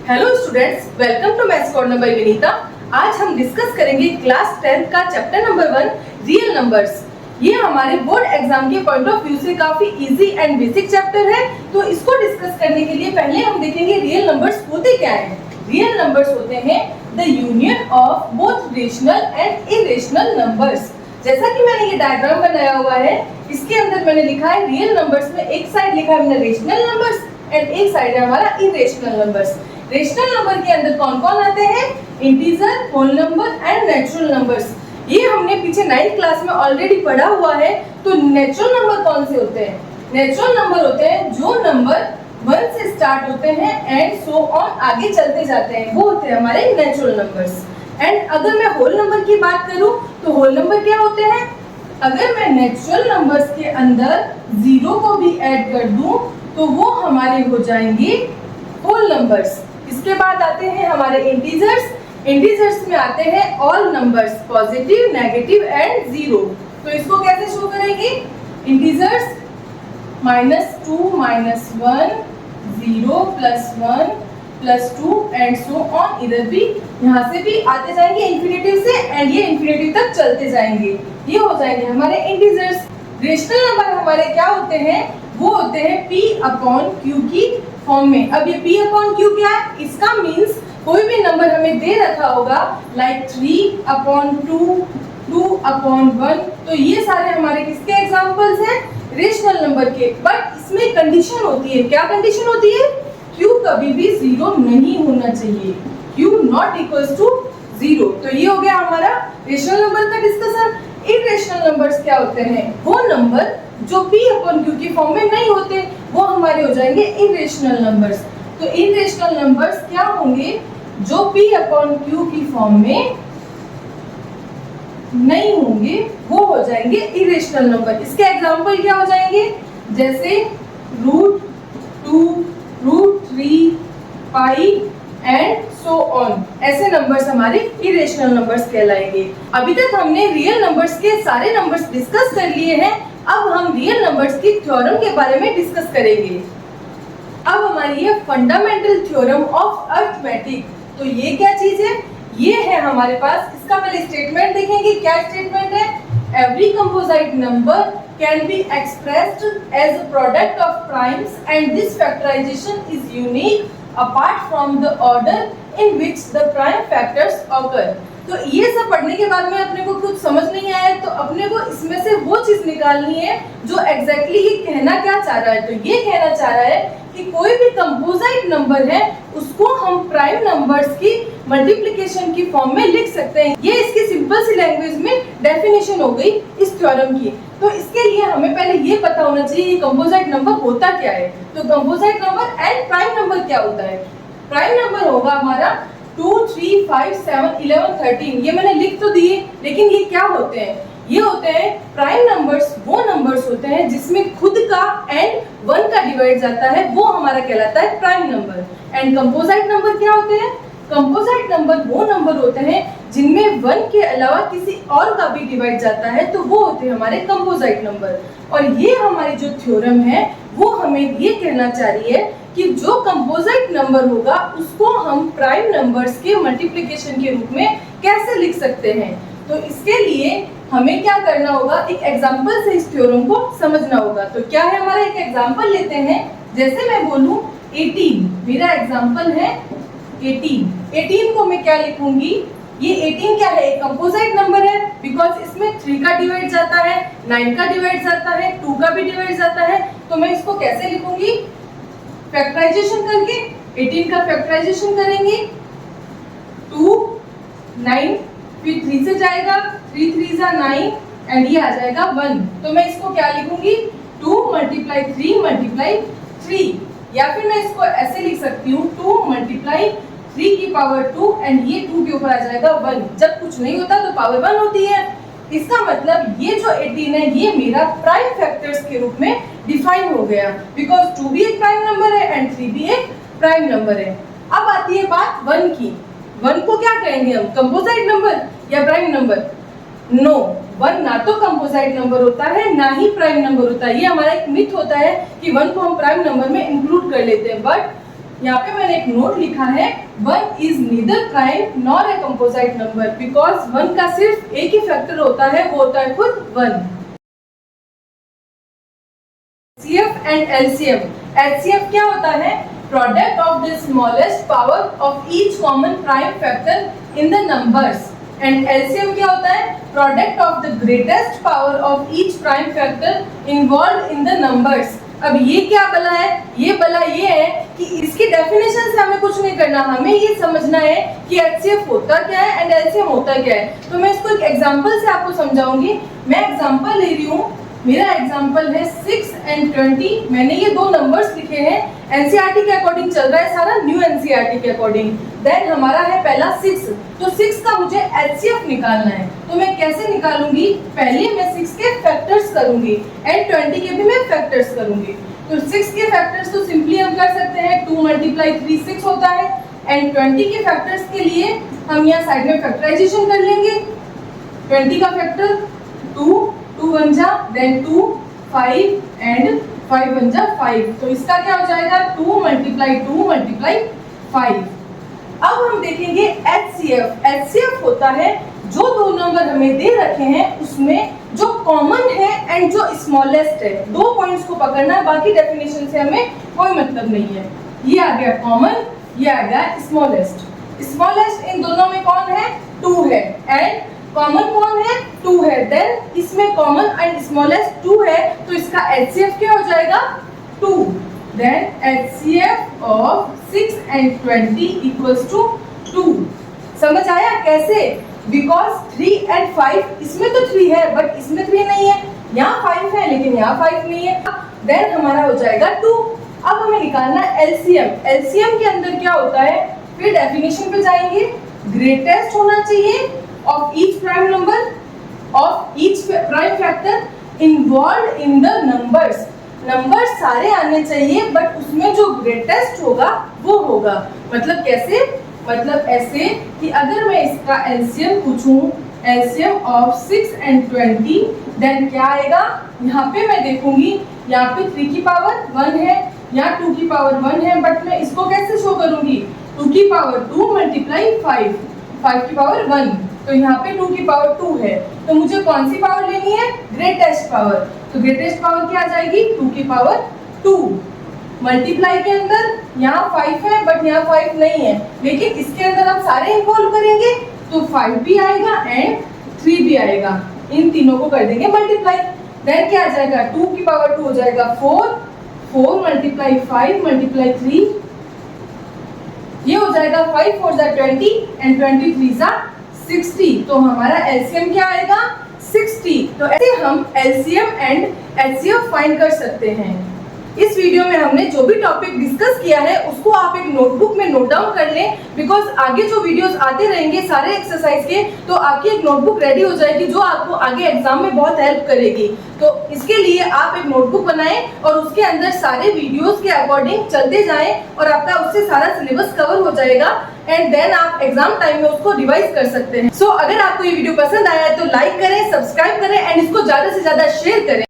Hello students, welcome to maths corner by Vinita. आज हम discuss करेंगे क्लास 10th का चैप्टर नंबर 1 रियल नंबर्स। ये हमारे बोर्ड एग्जाम के पॉइंट ऑफ व्यू से काफी इजी एंड बेसिक चैप्टर है। तो इसको डिस्कस करने के लिए पहले हम देखेंगे रियल नंबर्स होते क्या हैं। रियल नंबर्स होते हैं the union of both rational and irrational numbers. जैसा कि मैंने ये डायग्राम बनाया हुआ है, इसके अंदर मैंने लिखा है रियल नंबर्स में एक साइड लिखा है मैंने रेशनल नंबर्स एंड एक साइड है हमारा इरेशनल नंबर्स। रेशनल नंबर के अंदर कौन कौन आते हैं? Integer, whole number and natural numbers. ये हमने पीछे 9th क्लास में ऑलरेडी पढ़ा हुआ है। तो नेचुरल नंबर कौन से होते हैं? नेचुरल नंबर होते हैं जो नंबर 1 से स्टार्ट होते हैं एंड सो ऑन आगे चलते जाते हैं, वो होते हैं हमारे नेचुरल नंबर्स। एंड अगर मैं होल नंबर की बात करूं तो होल नंबर क्या होते हैं? अगर मैं नेचुरल नंबर्स के अंदर 0 को भी ऐड कर दूं तो वो हमारे हो जाएंगे होल नंबर्स। इसके बाद आते हैं हमारे इंटीजर्स। इंटीजर्स में आते हैं all numbers, positive, negative and 0। तो इसको कैसे शो करेंगे? Integers -2, -1, 0, +1, +2 and so on. इधर भी यहाँ से भी आते जाएंगे इन्फिनेटिव से एंड ये इन्फिनेटिव तक चलते जाएंगे। ये हो जाएंगे हमारे इंटीजर्स। रेशनल नंबर हमारे क्या होते हैं? वो होते हैं P/Q की फॉर्म में। अब ये P/Q क्या है? इसका मीन्स कोई भी नंबर हमें दे रखा होगा लाइक 3/2, 2/1। तो ये सारे हमारे किसके एग्जांपल्स हैं? रेशनल नंबर के। बट इसमें कंडीशन होती है। क्या कंडीशन होती है? Q कभी भी 0 नहीं होना चाहिए। Q not equals to 0। तो ये हो गया हमारा रेशनल नंबर का डिस्कशन। इरेशनल नंबर्स क्या होते हैं? वो नंबर जो P/Q की फॉर्म में नहीं होते, वो हमारे हो जाएंगे इरेशनल नंबर्स। तो इरेशनल नंबर्स क्या होंगे? जो P/Q की फॉर्म में नहीं होंगे, वो हो जाएंगे इरेशनल नंबर। इसके एग्जांपल क्या हो जाएंगे? जैसे √2, √3, पाई एंड सो ऑन। ऐसे नंबर्स हमारे इरेशनल नंबर्स कहलाएंगे। अभी तक हमने रियल नंबर्स के सारे नंबर्स डिस्कस कर लिए हैं। अब हम रियल नंबर्स की थ्योरम के बारे में डिस्कस करेंगे। अब हमारी ये फंडामेंटल थ्योरम ऑफ अरिथमेटिक। तो ये क्या चीज है? ये है हमारे पास। इसका पहले स्टेटमेंट देखेंगे। क्या स्टेटमेंट है? Every composite number can be expressed as a product of primes and this factorization is unique apart from the order in which the prime factors occur। तो ये सब पढ़ने के बाद में अपने को कुछ समझ नहीं आया तो अपने को इसमें से वो चीज निकालनी है जो एग्जैक्टली ये कहना क्या चाह रहा है। तो ये कहना चाह रहा है कि कोई भी कंपोजिट नंबर है उसको हम प्राइम नंबर्स की मल्टीप्लिकेशन की फॉर्म में लिख सकते हैं। ये इसकी सिंपल सी लैंग्वेज में डेफिनेशन हो गई इस थ्योरम की। तो इसके लिए हमें पहले ये पता होना चाहिए ये कंपोजिट नंबर होता क्या है। तो composite number and prime number क्या होता है? प्राइम नंबर होगा हमारा 2, 3, 5, 7, 11, 13। ये मैंने लिख तो दिए, लेकिन ये क्या होते हैं? ये होते हैं प्राइम नंबर्स। वो नंबर्स होते हैं जिसमें खुद का एंड 1 का डिवाइड जाता है, वो हमारा कहलाता है prime number. And composite number क्या होते हैं? कंपोजिट नंबर वो नंबर होते हैं जिनमें 1 के अलावा किसी और का भी डिवाइड जाता है, तो वो होते हैं हमारे कंपोजिट नंबर। और ये हमारी जो थ्योरम है वो हमें ये कहना चाह रही है कि जो कंपोजिट नंबर होगा उसको हम प्राइम नंबर्स के मल्टीप्लिकेशन के रूप में कैसे लिख सकते हैं। तो इसके लिए हमें क्या करना होगा? एक एग्जांपल से इस थ्योरम को समझना होगा। तो क्या है हमारा? एक एग्जांपल लेते हैं। जैसे मैं बोलूं 18, मेरा एग्जांपल है 18। 18 को मैं क्या लिखूंगी? ये 18 क्या है? एक कंपोजिट नंबर है बिकॉज इसमें 3 का डिवाइड जाता है, 9 का डिवाइड जाता है, 2 का भी डिवाइड जाता है। तो मैं इसको कैसे लिखूंगी? फैक्टराइजेशन करके। 18 का फैक्टराइजेशन करेंगे 2, 9, फिर 3 से जाएगा, 3 3 जा 9 एंड ये आ जाएगा 1। तो मैं इसको क्या लिखूंगी? 2 × 3 × 3। या फिर मैं इसको ऐसे लिख सकती हूँ 2 × 3 की पावर 2 एंड ये 2 के ऊपर आ जाएगा 1। जब कुछ नहीं होता तो पावर 1 होती है। इसका मतलब ये जो 18 है ये मेरा प्राइम फैक्टर्स के रूप में डिफाइन हो गया बिकॉज 2 भी एक प्राइम नंबर है एंड 3 भी एक प्राइम नंबर है। अब आती है बात 1 की। 1 को क्या कहेंगे हम? कंपोजिट नंबर या प्राइम नंबर? नो, 1 ना तो कंपोजिट नंबर होता है ना ही प्राइम नंबर होता है। ये हमारा एक मिथ होता है कि 1 को हम प्राइम नंबर में इंक्लूड कर लेते हैं, बट यहाँ पे मैंने एक नोट लिखा है 1 is neither prime nor a composite number, because 1 का सिर्फ एक ही फैक्टर होता है, वो होता है खुद 1। HCF and LCM। HCF क्या होता है? Product of the smallest power of each common prime factor in the numbers. And LCM क्या होता है? Product of the greatest power of each prime factor involve in the numbers. अब ये क्या बला है? ये बला ये है कि इसकी डेफिनेशन से हमें कुछ नहीं करना, हमें ये समझना है कि HCF होता क्या है एंड LCM होता क्या है। तो मैं इसको एक एग्जांपल से आपको समझाऊंगी। मैं एग्जांपल ले रही हूँ, मेरा एग्जांपल है 6 एंड 20। मैंने ये दो नंबर्स लिखे हैं, एनसीईआरटी के अकॉर्डिंग चल रहा है सारा, न्यू एनसीईआरटी के अकॉर्डिंग। देन हमारा है पहला 6, तो 6 का मुझे HCF निकालना है। तो मैं कैसे निकालूंगी? पहले मैं 6 के फैक्टर्स करूंगी एंड 20 के भी मैं फैक्टर्स करूंगी। तो 6 के फैक्टर्स तो सिंपली हम कर सकते हैं, 2 × 3 6 होता है। एंड 20 के फैक्टर्स के लिए हम यहाँ साइड में फैक्टराइजेशन कर लेंगे। 20 का फैक्टर 2, 2 1 जा, देन 2 5 एंड 5 1 जा 5। तो इसका क्या हो जाएगा? 2 × 2 × 5। अब हम देखेंगे HCF। HCF होता है जो दो नंबर हमें दे रखे हैं उसमें जो कॉमन है एंड जो स्मॉलेस्ट है। दो पॉइंट्स को पकड़ना है, बाकी डेफिनेशन से हमें कोई मतलब नहीं है। ये आ गया कॉमन, ये आ गया स्मॉलेस्ट। स्मॉलेस्ट इन दोनों में कौन है? 2 है। एंड कॉमन कौन है? 2 है। देन इसमें कॉमन एंड स्मॉलेस्ट 2 है, तो इसका HCF क्या हो जाएगा? 2। Then HCF of 6 and 20 equals to 2। समझ आया कैसे? बिकॉज 3 and 5, इसमें तो 3 है बट इसमें 3 नहीं है, यहाँ 5 है लेकिन यहाँ 5 नहीं है। देन हमारा हो जाएगा 2। अब हमें निकालना है LCM। LCM के अंदर क्या होता है? फिर डेफिनेशन पे जाएंगे, ग्रेटेस्ट होना चाहिए of each prime number of each prime factor involved in the numbers। Number सारे आने चाहिए बट उसमें जो ग्रेटेस्ट होगा वो होगा। मतलब कैसे? मतलब ऐसे कि अगर मैं इसका LCM पूछूं, LCM ऑफ 6 and 20, देन क्या आएगा? यहाँ पे मैं देखूंगी, यहाँ पे 3 की पावर 1 है, यहाँ 2 की पावर 1 है, बट मैं इसको कैसे शो करूंगी? 2 की पावर 2 × 5, 5 की पावर 1। तो यहाँ पे 2 की पावर 2 है, तो मुझे कौन सी पावर लेनी है? Greatest power. तो ग्रेटेस्ट पावर क्या आ जाएगी? 2 की पावर 2। मल्टीप्लाई के अंदर यहाँ 5 है बट यहाँ 5 नहीं है, लेकिन इसके अंदर हम सारे इन्वॉल्व करेंगे तो 5 भी आएगा एंड 3 भी आएगा। इन तीनों को कर देंगे मल्टीप्लाई। देन क्या आ जाएगा? 2 की पावर 2 हो जाएगा 4, 4 × 5 × 3, ये हो जाएगा 5 4 जा 20 एंड 23 जा 60। तो हमारा LCM क्या आएगा? 60। तो ऐसे हम LCM एंड HCF फाइंड कर सकते हैं। इस वीडियो में हमने जो भी टॉपिक डिस्कस किया है उसको आप एक नोटबुक में नोट डाउन कर लें, बिकॉज आगे जो वीडियोस आते रहेंगे सारे एक्सरसाइज के, तो आपकी एक नोटबुक रेडी हो जाएगी जो आपको आगे एग्जाम में बहुत हेल्प करेगी। तो इसके लिए आप एक नोटबुक बनाएं और उसके अंदर सारे वीडियोस के अकॉर्डिंग चलते जाएं और आपका उससे सारा सिलेबस कवर हो जाएगा एंड देन आप एग्जाम टाइम में उसको रिवाइज कर सकते हैं। सो अगर आपको ये वीडियो पसंद आया है तो लाइक करें, सब्सक्राइब करें एंड इसको ज्यादा से ज्यादा शेयर करें।